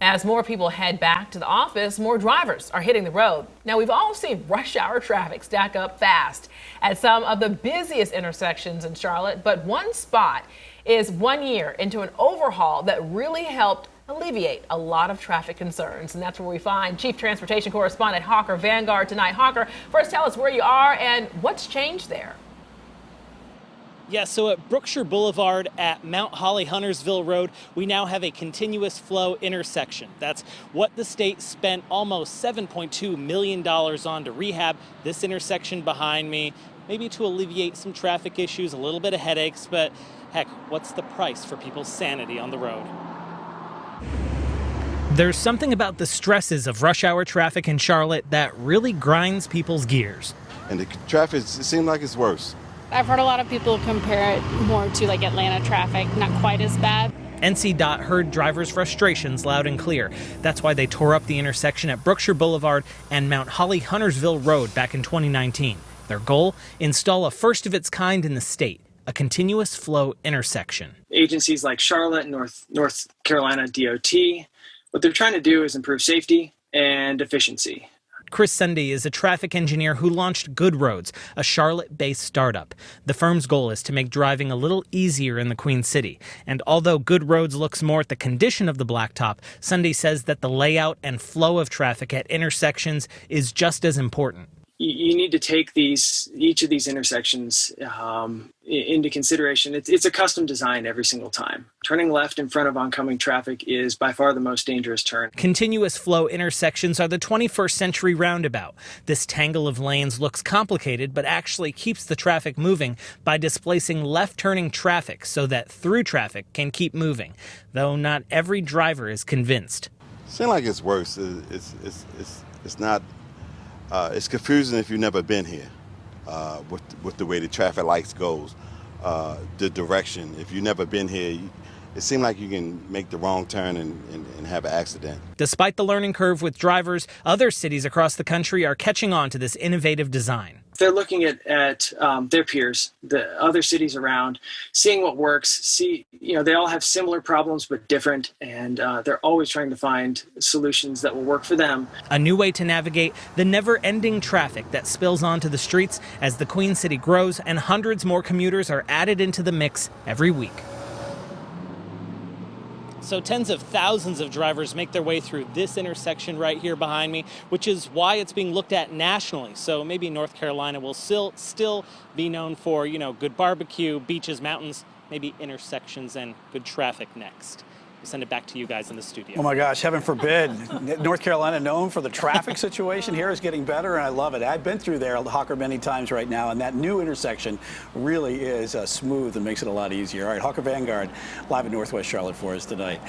As more people head back to the office, more drivers are hitting the road. Now, we've all seen rush hour traffic stack up fast at some of the busiest intersections in Charlotte, but one spot is 1 year into an overhaul that really helped alleviate a lot of traffic concerns. And that's where we find Chief Transportation Correspondent Hawker Vanguard tonight. Hawker, first tell us where you are and what's changed there. Yeah, so at Brookshire Boulevard at Mount Holly Huntersville Road, we now have a continuous flow intersection. That's what the state spent almost $7.2 million on to rehab this intersection behind me, maybe to alleviate some traffic issues, a little bit of headaches, but heck, what's the price for people's sanity on the road? There's something about the stresses of rush hour traffic in Charlotte that really grinds people's gears. And the traffic, it seems like it's worse. I've heard a lot of people compare it more to like Atlanta traffic, not quite as bad. NCDOT heard drivers' frustrations loud and clear. That's why they tore up the intersection at Brookshire Boulevard and Mount Holly Huntersville Road back in 2019. Their goal? Install a first of its kind in the state, a continuous flow intersection. Agencies like Charlotte and North Carolina DOT, what they're trying to do is improve safety and efficiency. Chris Sunday is a traffic engineer who launched Good Roads, a Charlotte-based startup. The firm's goal is to make driving a little easier in the Queen City. And although Good Roads looks more at the condition of the blacktop, Sunday says that the layout and flow of traffic at intersections is just as important. You need to take each of these intersections into consideration. It's a custom design every single time. Turning left in front of oncoming traffic is by far the most dangerous turn. Continuous flow intersections are the 21st century roundabout. This tangle of lanes looks complicated, but actually keeps the traffic moving by displacing left-turning traffic so that through traffic can keep moving, though not every driver is convinced. It seems like it's worse. It's not. It's confusing if you've never been here with the way the traffic lights goes, the direction. If you've never been here, it seems like you can make the wrong turn and have an accident. Despite the learning curve with drivers, other cities across the country are catching on to this innovative design. They're looking at their peers, the other cities around, seeing what works. They all have similar problems but different, and they're always trying to find solutions that will work for them. A new way to navigate the never-ending traffic that spills onto the streets as the Queen City grows and hundreds more commuters are added into the mix every week. So tens of thousands of drivers make their way through this intersection right here behind me, which is why it's being looked at nationally. So maybe North Carolina will still be known for, good barbecue, beaches, mountains, maybe intersections and good traffic next. We'll send it back to you guys in the studio. Oh my gosh, heaven forbid. North Carolina, known for the traffic situation here, is getting better, and I love it. I've been through there, Hawker, many times right now, and that new intersection really is smooth and makes it a lot easier. All right, Hawker Vanguard live in Northwest Charlotte for us tonight.